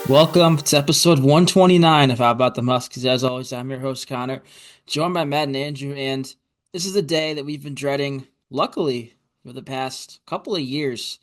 Welcome to episode 129 of How About the Huskies. As always, I'm your host, Connor, joined by Matt and Andrew, and this is the day that we've been dreading, luckily, for the past couple of years.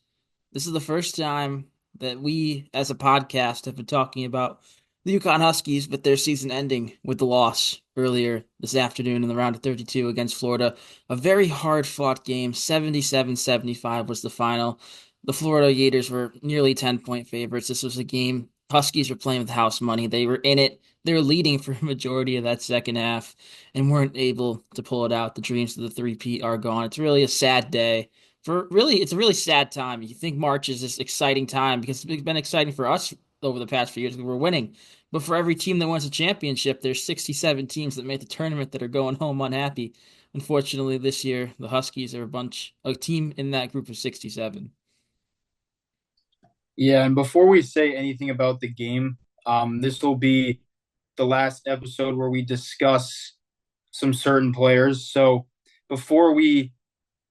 This is the first time that we, as a podcast, have been talking about the UConn Huskies with their season ending with the loss earlier this afternoon in the round of 32 against Florida. A very hard-fought game, 77-75 was the final. The Florida Gators were nearly 10-point favorites. This was a game Huskies were playing with house money. They were in it. They were leading for a majority of that second half and weren't able to pull it out. The dreams of the three-peat are gone. It's really a sad day it's a really sad time. You think March is this exciting time because it's been exciting for us over the past few years because we're winning. But for every team that wins a championship, there's 67 teams that made the tournament that are going home unhappy. Unfortunately, this year the Huskies are a team in that group of 67. Yeah, and before we say anything about the game, this will be the last episode where we discuss some certain players. So before we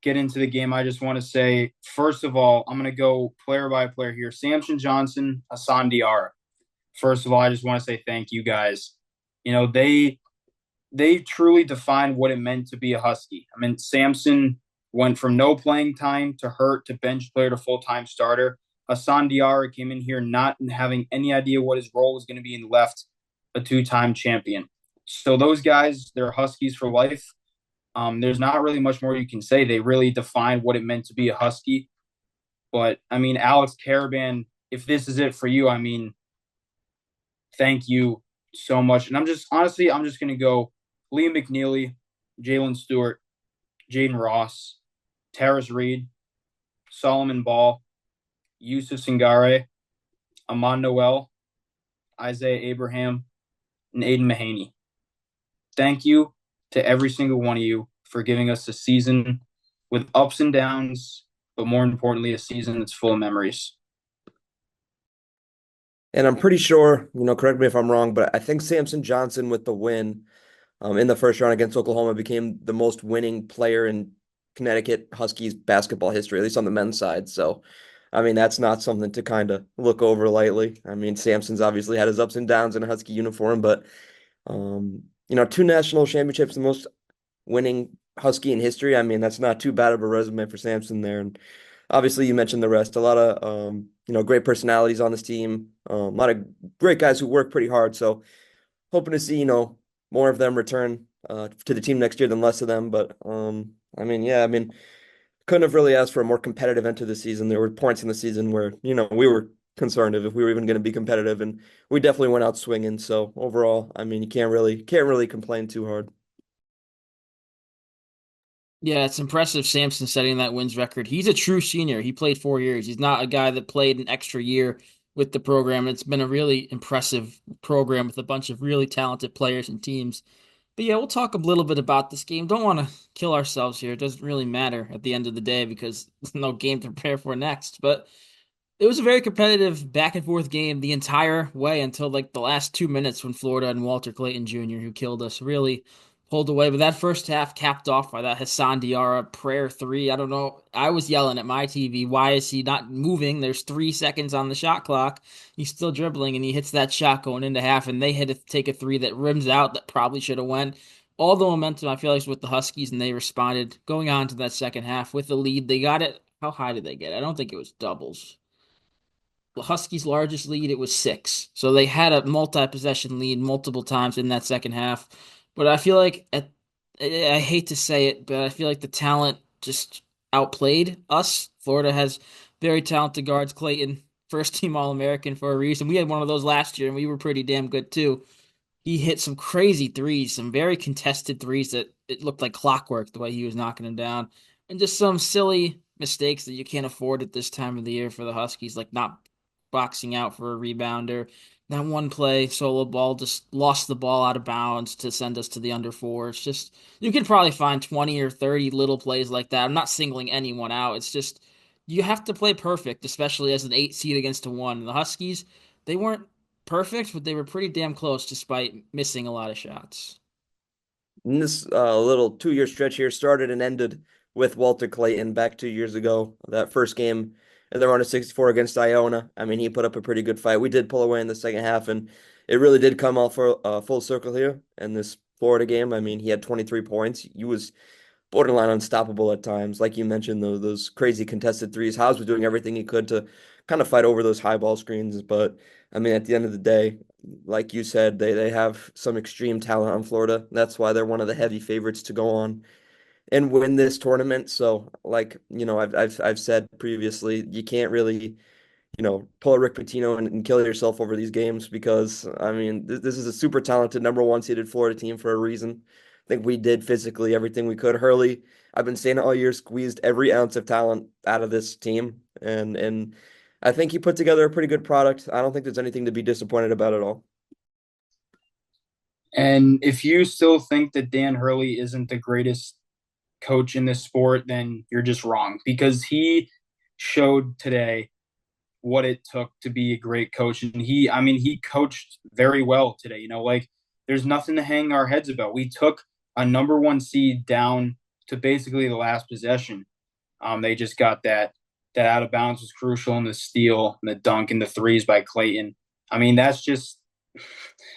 get into the game, I just want to say, first of all, I'm going to go player by player here. Samson Johnson, Hassan Diarra. First of all, I just want to say thank you guys. You know, they truly defined what it meant to be a Husky. I mean, Samson went from no playing time to hurt to bench player to full-time starter. Hassan Diarra came in here not having any idea what his role was going to be in left, a two-time champion. So those guys, they're Huskies for life. There's not really much more you can say. They really defined what it meant to be a Husky. But I mean, Alex Caravan, if this is it for you, I mean, thank you so much. And I'm just gonna go Liam McNeely, Jalen Stewart, Jaden Ross, Terrace Reed, Solomon Ball, Yusuf Singare, Amon Noel, Isaiah Abraham, and Aiden Mahaney. Thank you to every single one of you for giving us a season with ups and downs, but more importantly, a season that's full of memories. And I'm pretty sure, correct me if I'm wrong, but I think Samson Johnson with the win in the first round against Oklahoma became the most winning player in Connecticut Huskies basketball history, at least on the men's side. So, I mean, that's not something to kind of look over lightly. I mean, Samson's obviously had his ups and downs in a Husky uniform, but, two national championships, the most winning Husky in history. I mean, that's not too bad of a resume for Samson there. And obviously, you mentioned the rest. A lot of great personalities on this team. A lot of great guys who work pretty hard. So hoping to see more of them return to the team next year than less of them. But I mean, couldn't have really asked for a more competitive end to the season. There were points in the season where we were concerned if we were even going to be competitive, and we definitely went out swinging. So overall, I mean, you can't really complain too hard. Yeah, it's impressive Samson setting that wins record. He's a true senior. He played 4 years. He's not a guy that played an extra year with the program. It's been a really impressive program with a bunch of really talented players and teams. But yeah, we'll talk a little bit about this game. Don't want to kill ourselves here. It doesn't really matter at the end of the day because there's no game to prepare for next. But it was a very competitive back and forth game the entire way until like the last 2 minutes when Florida and Walter Clayton Jr., who killed us, really pulled away. But that first half capped off by that Hassan Diarra prayer three. I don't know. I was yelling at my TV, why is he not moving? There's 3 seconds on the shot clock. He's still dribbling and he hits that shot going into half, and they had to take a three that rims out that probably should have went. All the momentum I feel like is with the Huskies, and they responded going on to that second half with the lead. They got it. How high did they get? I don't think it was doubles. The Huskies' largest lead, it was six. So they had a multi-possession lead multiple times in that second half. But I feel like I hate to say it, but I feel like the talent just outplayed us. Florida has very talented guards. Clayton, first team All-American for a reason. We had one of those last year, and we were pretty damn good too. He hit some crazy threes, some very contested threes that it looked like clockwork the way he was knocking them down, and just some silly mistakes that you can't afford at this time of the year for the Huskies, like not boxing out for a rebounder. That one play, solo ball, just lost the ball out of bounds to send us to the under four. It's just, you can probably find 20 or 30 little plays like that. I'm not singling anyone out. It's just, you have to play perfect, especially as an 8 seed against a one. The Huskies, they weren't perfect, but they were pretty damn close despite missing a lot of shots. And this little 2 year stretch here started and ended with Walter Clayton back 2 years ago. That first game and they're on a 64 against Iona. I mean, he put up a pretty good fight. We did pull away in the second half, and it really did come all for full circle here in this Florida game. I mean, he had 23 points. He was borderline unstoppable at times. Like you mentioned, those crazy contested threes. Haas was doing everything he could to kind of fight over those high ball screens. But I mean, at the end of the day, like you said, they have some extreme talent on Florida. That's why they're one of the heavy favorites to go on and win this tournament. So, like, I've said previously, you can't really pull a Rick Pitino and kill yourself over these games because, I mean, this is a super talented number one seeded Florida team for a reason. I think we did physically everything we could. Hurley, I've been saying it all year, squeezed every ounce of talent out of this team, and I think he put together a pretty good product. I don't think there's anything to be disappointed about at all. And if you still think that Dan Hurley isn't the greatest coach in this sport, then you're just wrong because he showed today what it took to be a great coach. And he coached very well today. Like there's nothing to hang our heads about. We took a number one seed down to basically the last possession. They just got that out of bounds was crucial in the steal and the dunk and the threes by Clayton. I mean, that's just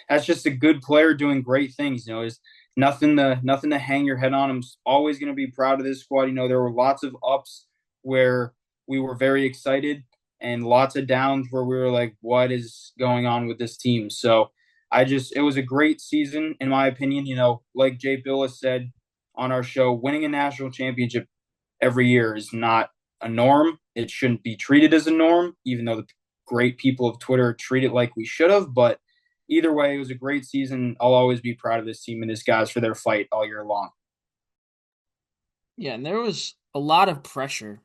a good player doing great things. There's nothing to hang your head on. I'm always going to be proud of this squad. There were lots of ups where we were very excited and lots of downs where we were like, what is going on with this team? So it was a great season, in my opinion. Like Jay Billis said on our show, winning a national championship every year is not a norm. It shouldn't be treated as a norm, even though the great people of Twitter treat it like we should have. But either way, it was a great season. I'll always be proud of this team and these guys for their fight all year long. Yeah, and there was a lot of pressure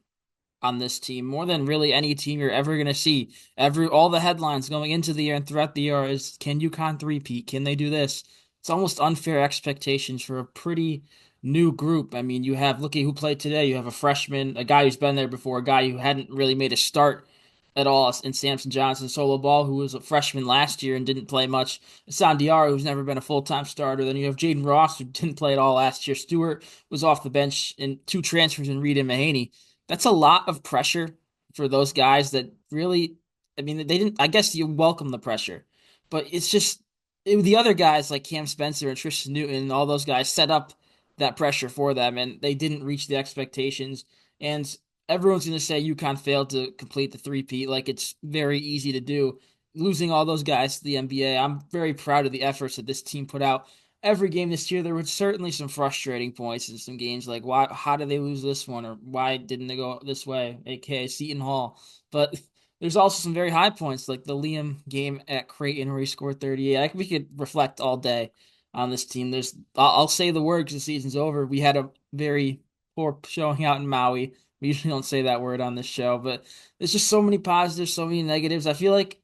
on this team, more than really any team you're ever gonna see. All the headlines going into the year and throughout the year is, can UConn three-peat? Can they do this? It's almost unfair expectations for a pretty new group. I mean, you have, look at who played today. You have a freshman, a guy who's been there before, a guy who hadn't really made a start at all in Samson Johnson solo ball, who was a freshman last year and didn't play much. Hassan Diarra, who's never been a full-time starter. Then you have Jaden Ross, who didn't play at all last year. Stewart was off the bench, and two transfers in Reed and Mahaney. That's a lot of pressure for those guys that really, I mean, they didn't, I guess you welcome the pressure, but it's just the other guys like Cam Spencer and Tristan Newton and all those guys set up that pressure for them, and they didn't reach the expectations. And everyone's going to say UConn failed to complete the three-peat, like it's very easy to do. Losing all those guys to the NBA, I'm very proud of the efforts that this team put out every game this year. There were certainly some frustrating points in some games, like how did they lose this one, or why didn't they go this way, aka Seton Hall. But there's also some very high points, like the Liam game at Creighton where he scored 38. We could reflect all day on this team. I'll say the word because the season's over. We had a very poor showing out in Maui. We usually don't say that word on this show, but there's just so many positives, so many negatives. I feel like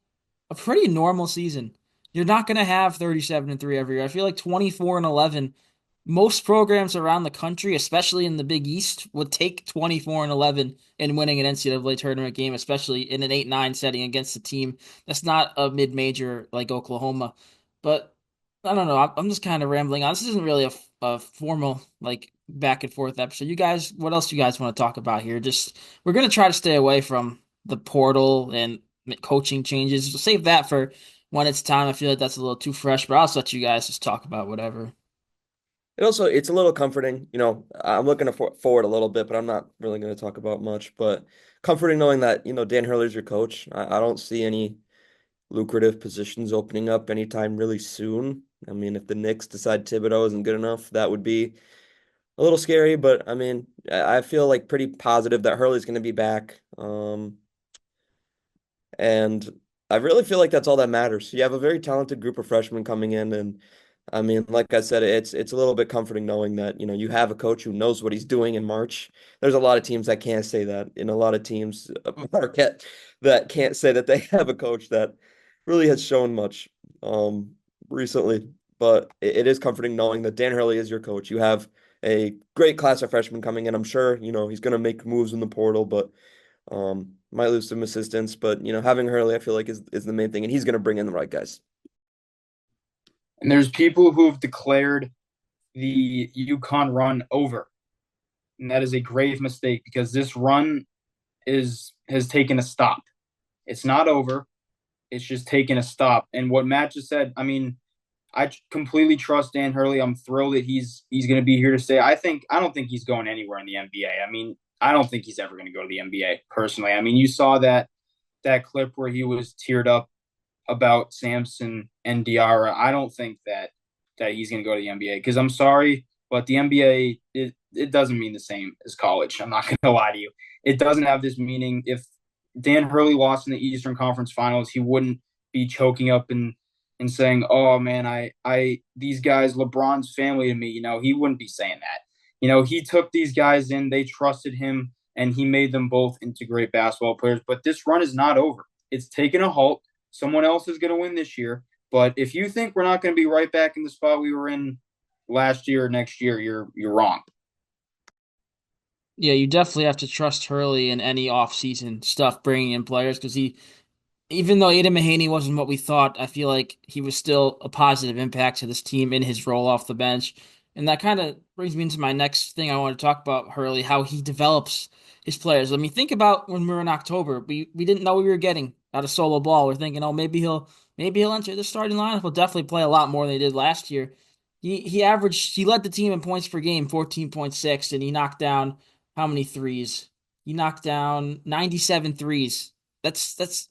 a pretty normal season. You're not going to have 37-3 every year. I feel like 24-11. Most programs around the country, especially in the Big East, would take 24-11 and winning an NCAA tournament game, especially in an 8-9 setting against a team that's not a mid-major like Oklahoma. But I don't know. I'm just kind of rambling on. This isn't really a formal like back and forth episode. You guys, what else you guys want to talk about here? Just we're gonna try to stay away from the portal and coaching changes. We'll save that for when it's time. I feel like that's a little too fresh, but I'll let you guys just talk about whatever. It's a little comforting. I'm looking forward a little bit, but I'm not really going to talk about much. But comforting knowing that, Dan Hurley's your coach. I don't see any lucrative positions opening up anytime really soon. I mean, if the Knicks decide Thibodeau isn't good enough, that would be a little scary. But I mean, I feel like pretty positive that Hurley's going to be back. And I really feel like that's all that matters. You have a very talented group of freshmen coming in, and I mean, like I said, it's a little bit comforting knowing that, you have a coach who knows what he's doing in March. There's a lot of teams that can't say that, and a lot of teams Marquette that can't say that they have a coach that really has shown much recently. But it is comforting knowing that Dan Hurley is your coach. You have a great class of freshmen coming in. I'm sure, he's going to make moves in the portal, but might lose some assistance, but having Hurley, I feel like is the main thing, and he's going to bring in the right guys. And there's people who have declared the UConn run over, and that is a grave mistake because this run is has taken a stop. It's not over. It's just taken a stop. And what Matt just said, I mean, I completely trust Dan Hurley. I'm thrilled that he's going to be here to stay. I don't think he's going anywhere in the NBA. I mean, I don't think he's ever going to go to the NBA personally. I mean, you saw that clip where he was teared up about Sampson and Diarra. I don't think that he's going to go to the NBA because I'm sorry, but the NBA it doesn't mean the same as college. I'm not going to lie to you. It doesn't have this meaning. If Dan Hurley lost in the Eastern Conference Finals, he wouldn't be choking up and saying, "Oh man, I these guys, LeBron's family to me." He wouldn't be saying that. He took these guys in, they trusted him, and he made them both into great basketball players. But this run is not over. It's taken a halt. Someone else is going to win this year. But if you think we're not going to be right back in the spot we were in last year or next year, you're wrong. Yeah, you definitely have to trust Hurley in any off-season stuff, bringing in players because he even though Aiden Mahaney wasn't what we thought, I feel like he was still a positive impact to this team in his role off the bench. And that kind of brings me into my next thing I want to talk about, Hurley, how he develops his players. I mean, think about when we were in October. We didn't know what we were getting out of solo ball. We're thinking, oh, maybe he'll enter the starting lineup. He'll definitely play a lot more than he did last year. He led the team in points per game, 14.6, and he knocked down how many threes? He knocked down 97 threes. That's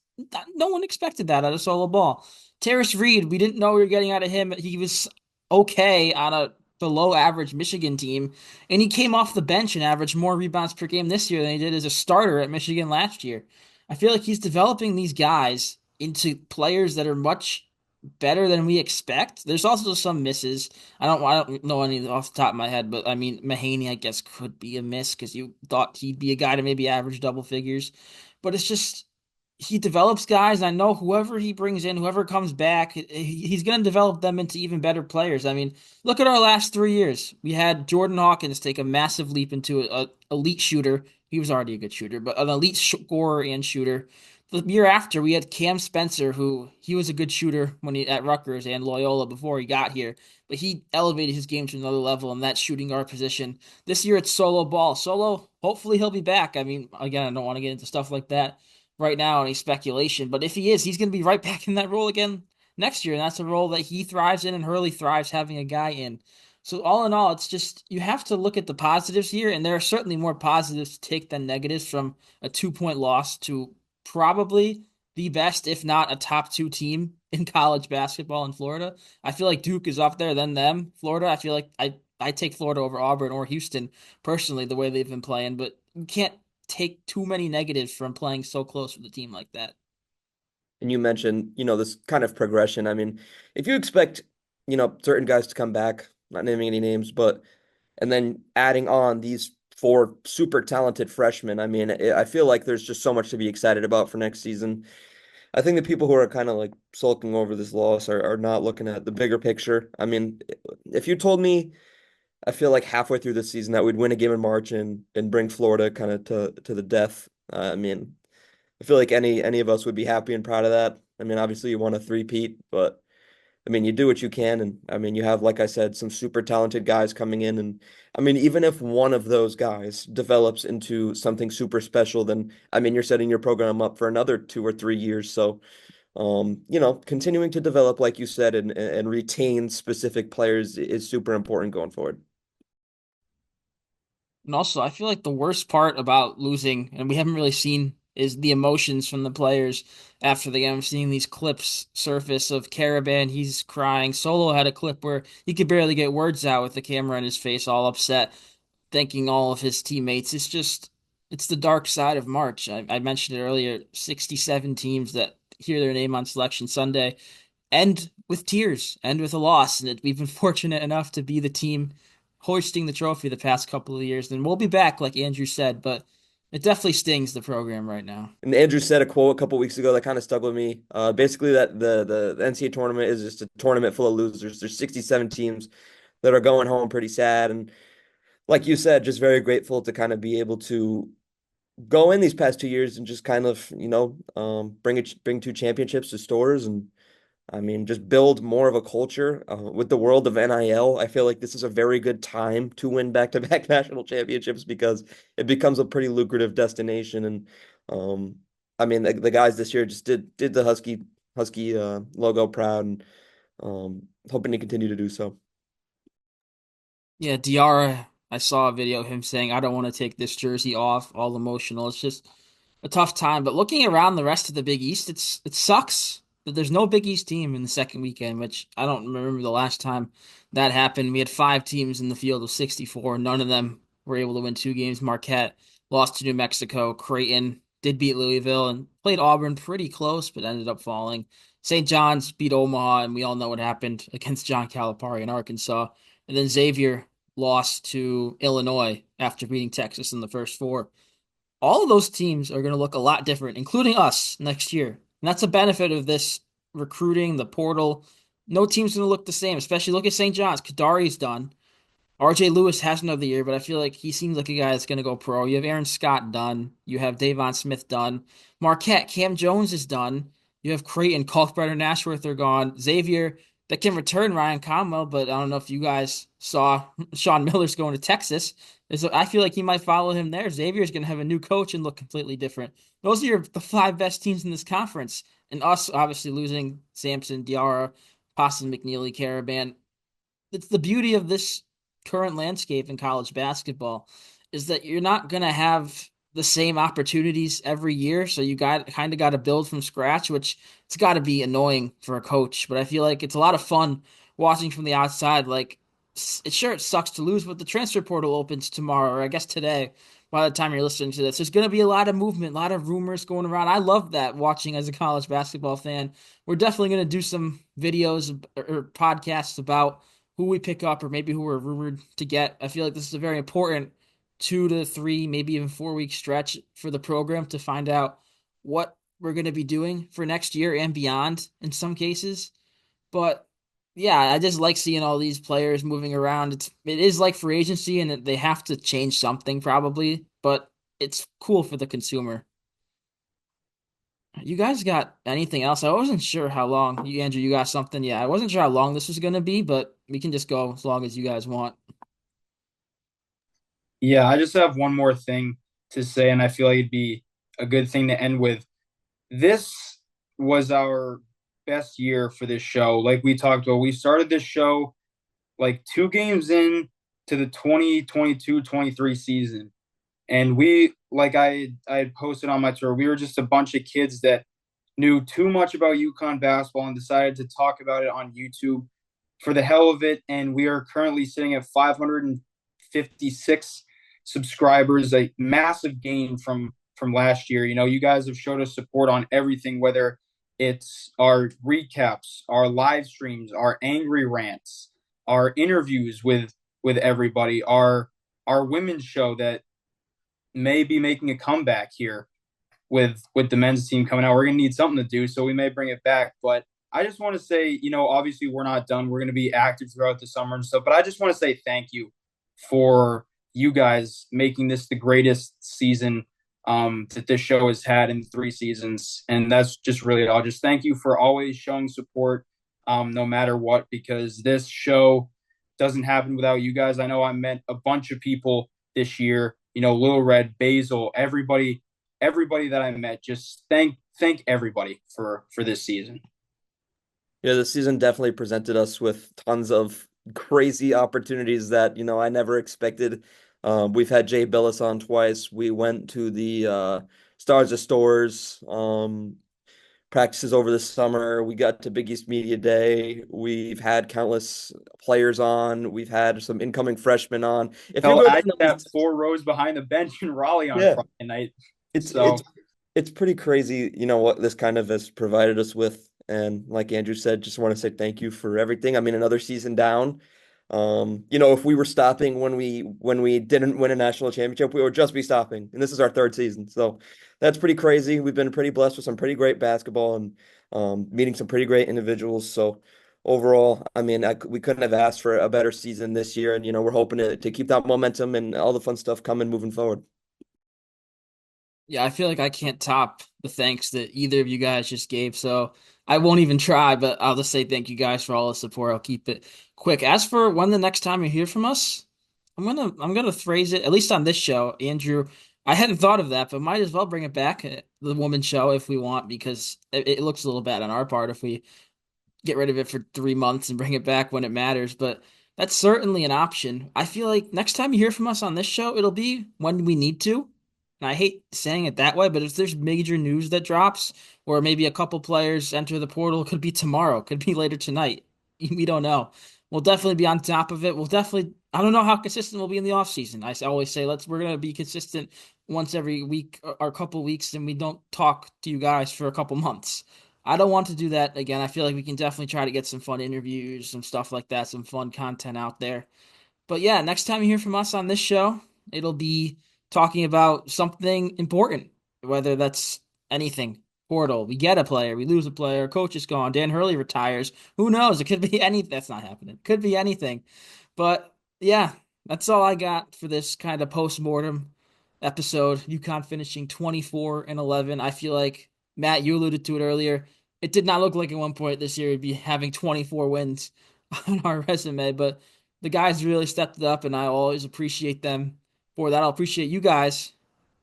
no one expected that out of solo ball. Terrace Reed, we didn't know we were getting out of him. He was okay on a below average Michigan team, and he came off the bench and averaged more rebounds per game this year than he did as a starter at Michigan last year. I feel like he's developing these guys into players that are much better than we expect. There's also some misses. I don't know any off the top of my head, but I mean Mahaney I guess could be a miss because you thought he'd be a guy to maybe average double figures. But it's just he develops guys. I know whoever he brings in, whoever comes back, he's going to develop them into even better players. I mean, look at our last 3 years. We had Jordan Hawkins take a massive leap into a elite shooter. He was already a good shooter, but an elite scorer and shooter. The year after, we had Cam Spencer, who he was a good shooter when he at Rutgers and Loyola before he got here, but he elevated his game to another level in that shooting guard position. This year, it's solo ball. Solo, hopefully he'll be back. I mean, again, I don't want to get into stuff like that right now, any speculation. But if he is, he's going to be right back in that role again next year. And that's a role that he thrives in and Hurley thrives having a guy in. So all in all, it's just you have to look at the positives here, and there are certainly more positives to take than negatives from a 2 point loss to probably the best, if not a top two team in college basketball in Florida. I feel like Duke is up there, then them. Florida, I feel like I take Florida over Auburn or Houston personally, the way they've been playing, but you can't take too many negatives from playing so close with a team like that. And you mentioned, this kind of progression. I mean, if you expect, certain guys to come back, not naming any names, but and then adding on these four super talented freshmen, I mean, I feel like there's just so much to be excited about for next season. I think the people who are kind of like sulking over this loss are not looking at the bigger picture. I mean, if you told me, I feel like halfway through the season that we'd win a game in March and bring Florida kind of to the death. I mean, I feel like any of us would be happy and proud of that. I mean, obviously you want a three-peat, but I mean, you do what you can, and I mean, you have, like I said, some super talented guys coming in, and I mean, even if one of those guys develops into something super special, then I mean, you're setting your program up for another 2 or 3 years. So, continuing to develop, like you said, and retain specific players is super important going forward. And also, I feel like the worst part about losing, and we haven't really seen, is the emotions from the players after the game. I'm seeing these clips surface of Caravan. He's crying. Solo had a clip where he could barely get words out with the camera in his face, all upset, thanking all of his teammates. It's the dark side of March. I mentioned it earlier, 67 teams that hear their name on Selection Sunday end with tears, end with a loss. And we've been fortunate enough to be the team hoisting the trophy the past couple of years. And we'll be back, like Andrew said, but it definitely stings the program right now. And Andrew said a quote a couple weeks ago that kind of stuck with me. Basically, that the NCAA tournament is just a tournament full of losers. There's 67 teams that are going home pretty sad, and like you said, just very grateful to kind of be able to go in these past 2 years and just kind of bring two championships to stores and I mean, just build more of a culture with the world of NIL. I feel like this is a very good time to win back-to-back national championships because it becomes a pretty lucrative destination. And I mean, the guys this year just did the Husky logo proud, and hoping to continue to do so. Yeah, Diarra, I saw a video of him saying, I don't want to take this jersey off, all emotional. It's just a tough time. But looking around the rest of the Big East, it sucks that there's no Big East team in the second weekend, which I don't remember the last time that happened. We had five teams in the field of 64. None of them were able to win two games. Marquette lost to New Mexico. Creighton did beat Louisville and played Auburn pretty close, but ended up falling. St. John's beat Omaha, and we all know what happened against John Calipari in Arkansas. And then Xavier lost to Illinois after beating Texas in the first four. All of those teams are going to look a lot different, including us next year. And that's a benefit of this recruiting, the portal. No team's going to look the same, especially look at St. John's. Kadari's done. RJ Lewis has another year, but I feel like he seems like a guy that's going to go pro. You have Aaron Scott done. You have Davon Smith done. Marquette, Cam Jones is done. You have Creighton, Kalkbrenner, Nashworth are gone. Xavier, that can return Ryan Conwell, but I don't know if you guys saw Sean Miller's going to Texas. I feel like he might follow him there. Xavier's going to have a new coach and look completely different. Those are the five best teams in this conference. And us, obviously, losing Sampson, Diarra, Poston, McNeely, Caravan. It's the beauty of this current landscape in college basketball is that you're not going to have the same opportunities every year. So you got to build from scratch, which it's got to be annoying for a coach. But I feel like it's a lot of fun watching from the outside. Like it sucks to lose, but the transfer portal opens tomorrow, or I guess today. By the time you're listening to this, there's going to be a lot of movement, a lot of rumors going around. I love that watching as a college basketball fan. We're definitely going to do some videos or podcasts about who we pick up or maybe who we're rumored to get. I feel like this is a very important 2 to 3, maybe even 4 week stretch for the program to find out what we're going to be doing for next year and beyond in some cases. But yeah, I just like seeing all these players moving around. It is like free agency and they have to change something probably, but it's cool for the consumer. You guys got anything else? I wasn't sure how long. Andrew, you got something? Yeah, I wasn't sure how long this was going to be, but we can just go as long as you guys want. Yeah, I just have one more thing to say, and I feel like it'd be a good thing to end with. This was our best year for this show. Like we talked about, we started this show like 2 games in to the 2022-23 season. And we, like I had posted on my Twitter, we were just a bunch of kids that knew too much about UConn basketball and decided to talk about it on YouTube for the hell of it. And we are currently sitting at 556 subscribers, a massive gain from last year. You know, you guys have showed us support on everything, whether it's our recaps, our live streams, our angry rants, our interviews with everybody, our women's show that may be making a comeback here with the men's team coming out. We're gonna need something to do, so we may bring it back. But I just want to say, you know, obviously we're not done. We're gonna be active throughout the summer and stuff. But I just want to say thank you for you guys making this the greatest season that this show has had in 3 seasons. And that's just really all. Just thank you for always showing support, no matter what, because this show doesn't happen without you guys. I know I met a bunch of people this year, you know, Lil Red, Basil, everybody that I met. Just thank everybody for this season. Yeah, this season definitely presented us with tons of crazy opportunities that, I never expected. We've had Jay Billis on twice. We went to the Stars of Stores practices over the summer. We got to Big East Media Day. We've had countless players on. We've had some incoming freshmen on. If you So go I down the have list, 4 rows behind the bench in Raleigh on yeah, Friday night. it's So it's it's pretty crazy, what this kind of has provided us with. And like Andrew said, just want to say thank you for everything. I mean, another season down. If we were stopping when we didn't win a national championship, we would just be stopping. And this is our third season. So that's pretty crazy. We've been pretty blessed with some pretty great basketball and meeting some pretty great individuals. So overall, I mean, we couldn't have asked for a better season this year. And, we're hoping to keep that momentum and all the fun stuff coming moving forward. Yeah, I feel like I can't top the thanks that either of you guys just gave, so I won't even try, but I'll just say thank you guys for all the support. I'll keep it quick. As for when the next time you hear from us, I'm gonna phrase it, at least on this show, Andrew. I hadn't thought of that, but might as well bring it back, the woman show if we want, because it looks a little bad on our part if we get rid of it for 3 months and bring it back when it matters. But that's certainly an option. I feel like next time you hear from us on this show, it'll be when we need to. And I hate saying it that way, but if there's major news that drops, or maybe a couple players enter the portal, it could be tomorrow, could be later tonight. We don't know. We'll definitely be on top of it. We'll definitely, I don't know how consistent we'll be in the off season. Always say we're gonna be consistent once every week or a couple weeks, and we don't talk to you guys for a couple months. I don't want to do that again. I feel like we can definitely try to get some fun interviews, some stuff like that, some fun content out there. But yeah, next time you hear from us on this show, it'll be talking about something important, whether that's anything. Portal, we get a player, we lose a player, coach is gone, Dan Hurley retires. Who knows? It could be anything. That's not happening. Could be anything. But yeah, that's all I got for this kind of post-mortem episode. UConn finishing 24-11. I feel like, Matt, you alluded to it earlier. It did not look like at one point this year we'd be having 24 wins on our resume, but the guys really stepped it up, and I always appreciate them for that. I'll appreciate you guys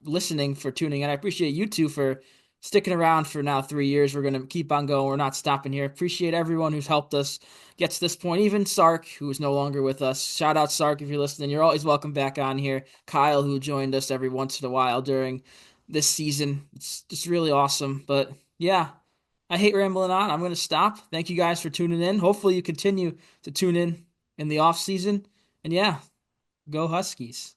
listening for tuning in. I appreciate you two for sticking around for now 3 years. We're going to keep on going. We're not stopping here. Appreciate everyone who's helped us get to this point. Even Sark, who is no longer with us. Shout out Sark if you're listening. You're always welcome back on here. Kyle, who joined us every once in a while during this season. It's just really awesome. But yeah, I hate rambling on. I'm going to stop. Thank you guys for tuning in. Hopefully you continue to tune in the off season. And yeah, go Huskies.